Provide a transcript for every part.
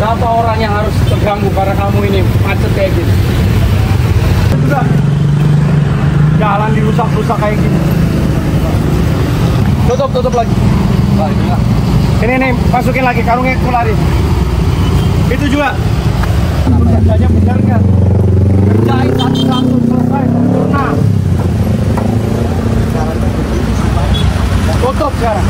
berapa orang yang harus terganggu karena kamu ini macet kayak gini. Sudah jalan dirusak-rusak kayak gini. Tutup lagi. Ini nih, masukin lagi karungnya, kularin. Itu juga. Kerjanya benar nggak? Kerjain satu-satu, selesai, sempurna. Tutup sekarang.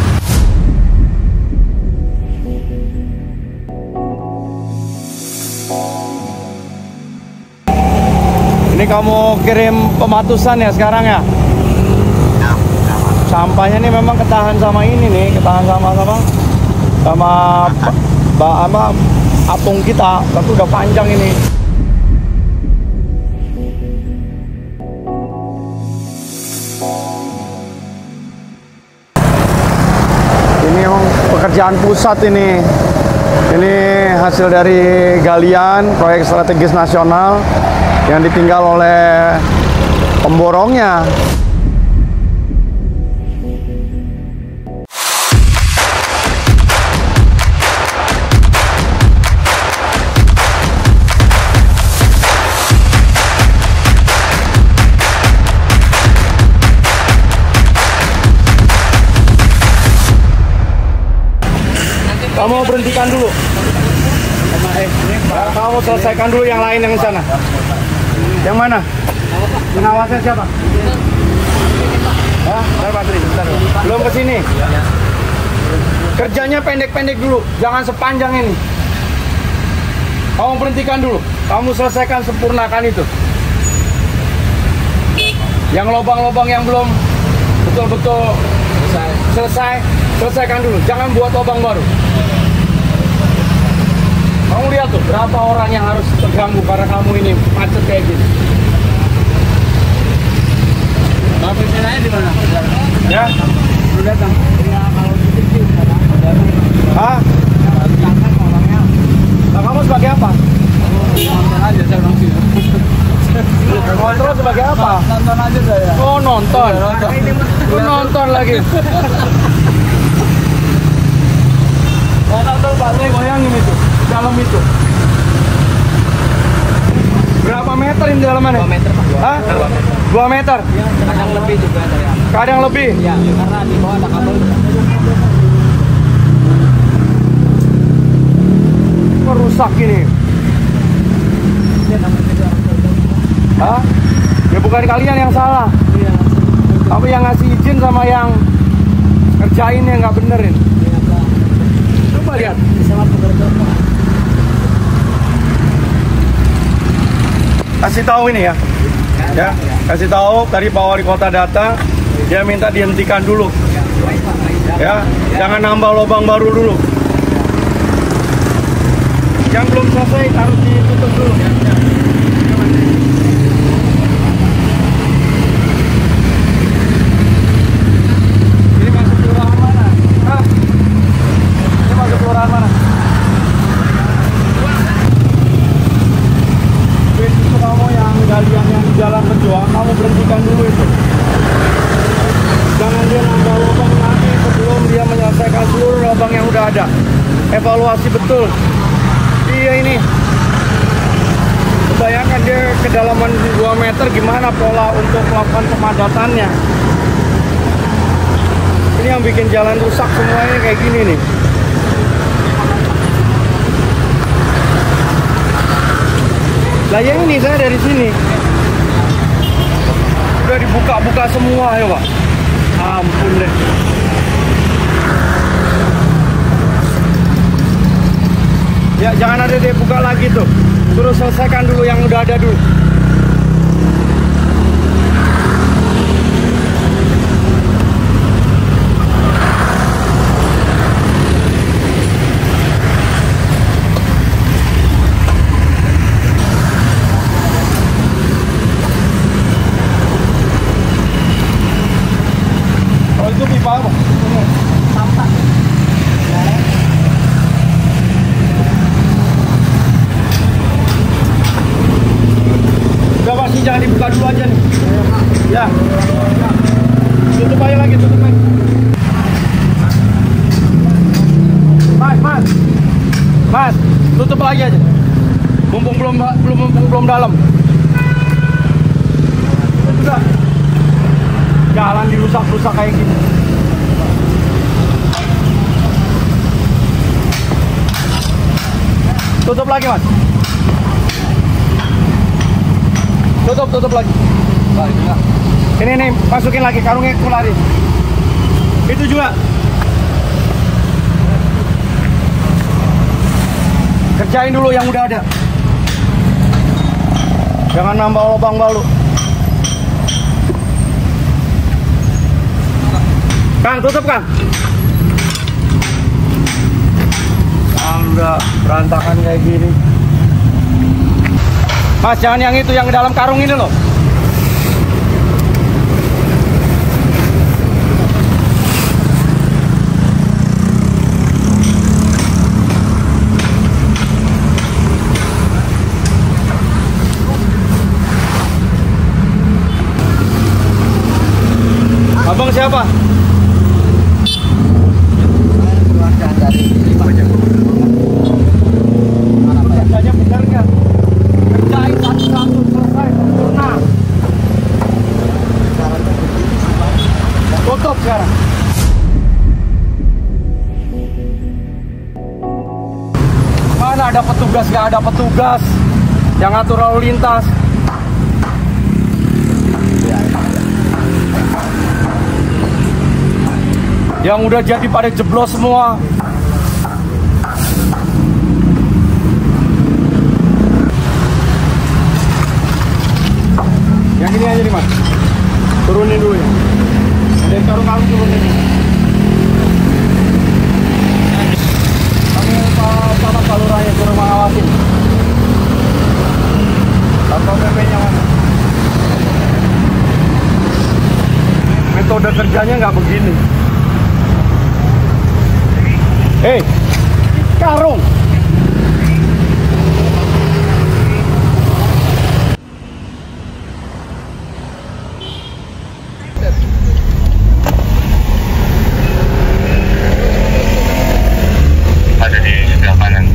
Ini kamu kirim pematusan ya sekarang ya? Sampahnya nih memang ketahan sama ini nih, ketahan sama apung kita, tapi udah panjang ini. Ini memang pekerjaan pusat ini. Ini hasil dari galian proyek strategis nasional yang ditinggal oleh pemborongnya. Kamu berhentikan dulu. Kamu selesaikan dulu yang lain yang di sana. Yang mana? Pengawasnya siapa? Bentar. Belum ke sini. Kerjanya pendek-pendek dulu, jangan sepanjang ini. Kamu berhentikan dulu. Kamu selesaikan, sempurnakan itu. Yang lubang-lubang yang belum betul-betul selesaikan dulu. Jangan buat lubang baru. Kamu lihat tuh, berapa orang yang harus terganggu karena kamu ini macet kayak gini. Bapak saya di mana? Ya, udah datang. Ya, kalau gitu hah? Nah, kamu sebagai apa? Nonton aja saya bilang sih. Kontrol sebagai apa? Nonton aja saya. Oh, nonton. Nonton lagi. Nonton Pak, goyangin itu. Dalam itu berapa meter ini dalamannya? 2 meter Pak. Hah? 2 meter? Ya, kadang lebih juga dari atas. Kadang lebih? Ya, karena di bawah ada kabel. Merusak ini. Hah? Ya bukan kalian yang salah. Iya. Tapi yang ngasih izin sama yang kerjain yang nggak benerin. Coba lihat. Sama pekerja. Kasih tahu ini ya, kasih tahu tadi Pak Wali Kota datang, dia minta dihentikan dulu, ya, jangan nambah lubang baru dulu. Yang belum selesai harus ditutup dulu. Ini masuk kelurahan mana? Hah? Ini masuk kelurahan mana? Kamu yang galian yang di jalan berjuang, kamu berhentikan dulu itu. Jangan dia nambah lubang lagi sebelum dia menyelesaikan seluruh lubang yang udah ada. Evaluasi betul. Iya ini. Bayangkan dia kedalaman 2 meter, gimana pola untuk melakukan pemadatannya. Ini yang bikin jalan rusak semuanya kayak gini nih. Lah yang ini saya dari sini udah dibuka-buka semua ya Pak. Ampun deh. Ya jangan ada deh buka lagi tuh. Suruh selesaikan dulu yang udah ada dulu. Itu pipa apa? Sampah. Udah pasti jangan dibuka dulu aja nih. Ya. Tutup aja lagi, tutup lagi. Mas. Tutup lagi aja. Mumpung belum dalam. Udah. Jalan dirusak-rusak kayak gini. Tutup lagi, Mas. Tutup lagi. Ini nih, masukin lagi karungnya kularin. Itu juga. Kerjain dulu yang udah ada. Jangan nambah lubang baru. Kang, tutup, Kang. Udah berantakan kayak gini. Mas, jangan yang itu, yang di dalam karung ini loh. Abang siapa? Keluarga dari Kerjanya benar nggak? Kerjain satu-satu selesai sempurna. Tutup sekarang. Mana ada petugas? Nggak ada petugas yang ngatur lalu lintas. Yang udah jadi pada jeblos semua. Yang ini aja nih, Mas. Turunin dulu ya. Dari karung-karung turunin. Kami sama kaluranya suruh mengawasin. Atau PP-nya mana? Metode kerjanya nggak begini. Karung. Ada di sebelah kanan.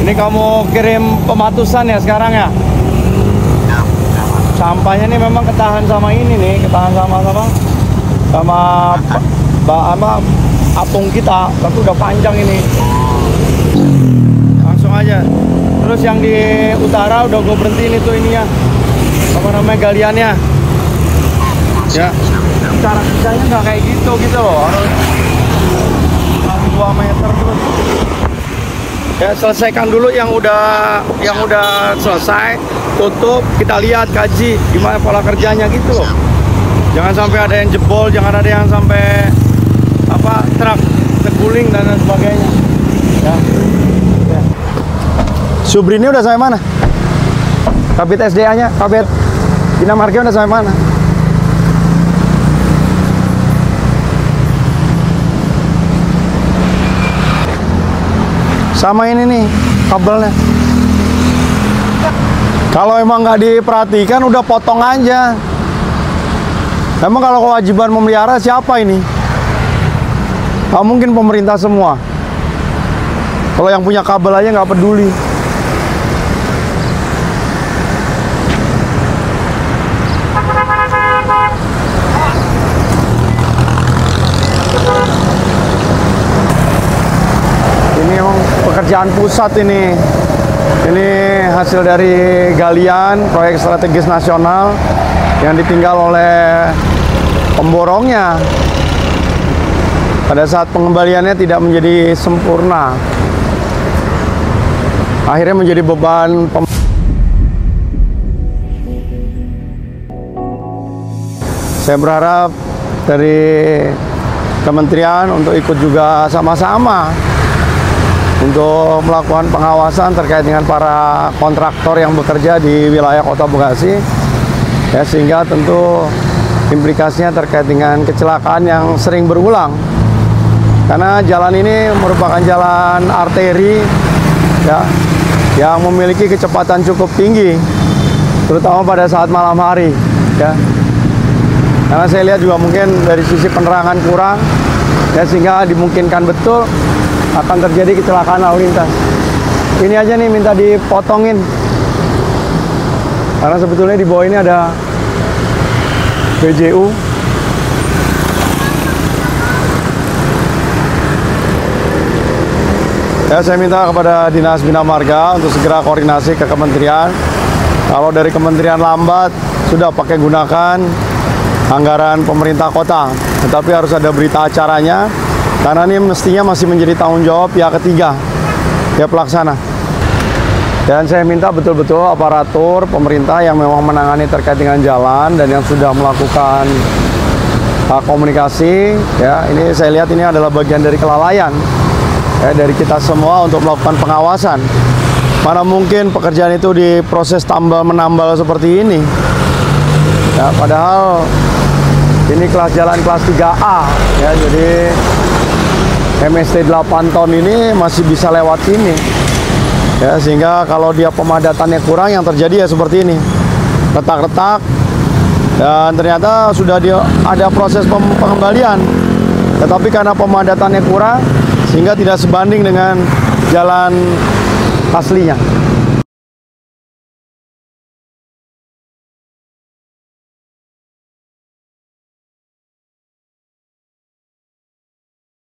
Ini kamu kirim pematusan ya sekarang ya? Sampahnya nih memang ketahan sama ini nih, ketahan sama apung kita, tapi udah panjang ini. Langsung aja. Terus yang di utara udah gue berhentiin itu ininya, apa namanya, galiannya. Ya. Cara kerjanya nggak kayak gitu loh, harus 2 meter terus. Ya, selesaikan dulu yang udah selesai, tutup, kita lihat, kaji gimana pola kerjanya gitu loh. Jangan sampai ada yang jebol, jangan ada yang sampai truk terguling dan sebagainya. Ya. Subrini udah sampai mana? Kabit SDA-nya, Kabit Bina Marga udah sampai mana? Sama ini nih kabelnya. Kalau emang nggak diperhatikan udah potong aja. Emang kalau kewajiban memelihara siapa ini? Nggak mungkin pemerintah semua. Kalau yang punya kabel aja nggak peduli. Pekerjaan pusat ini hasil dari galian proyek strategis nasional yang ditinggal oleh pemborongnya pada saat pengembaliannya tidak menjadi sempurna, akhirnya menjadi beban Saya berharap dari kementerian untuk ikut juga sama-sama untuk melakukan pengawasan terkait dengan para kontraktor yang bekerja di wilayah Kota Bekasi, ya, sehingga tentu implikasinya terkait dengan kecelakaan yang sering berulang, karena jalan ini merupakan jalan arteri, ya, yang memiliki kecepatan cukup tinggi, terutama pada saat malam hari. ya. Karena saya lihat juga mungkin dari sisi penerangan kurang, ya, sehingga dimungkinkan betul akan terjadi kecelakaan lalu lintas. Ini aja nih minta dipotongin, karena sebetulnya di bawah ini ada BJU. Ya, saya minta kepada Dinas Bina Marga untuk segera koordinasi ke kementerian. Kalau dari kementerian lambat, sudah pakai gunakan anggaran pemerintah kota. Tetapi harus ada berita acaranya, karena ini mestinya masih menjadi tanggung jawab pihak ketiga, pihak pelaksana. Dan saya minta betul-betul aparatur pemerintah yang memang menangani terkait dengan jalan dan yang sudah melakukan komunikasi, ya, ini saya lihat ini adalah bagian dari kelalaian, ya, dari kita semua untuk melakukan pengawasan. Mana mungkin pekerjaan itu diproses tambal menambal seperti ini, ya, padahal ini kelas jalan kelas 3A, ya, jadi MST 8 ton ini masih bisa lewat sini, ya, sehingga kalau dia pemadatannya kurang, yang terjadi ya seperti ini, retak-retak, dan ternyata sudah ada proses pengembalian, tetapi karena pemadatannya kurang sehingga tidak sebanding dengan jalan aslinya.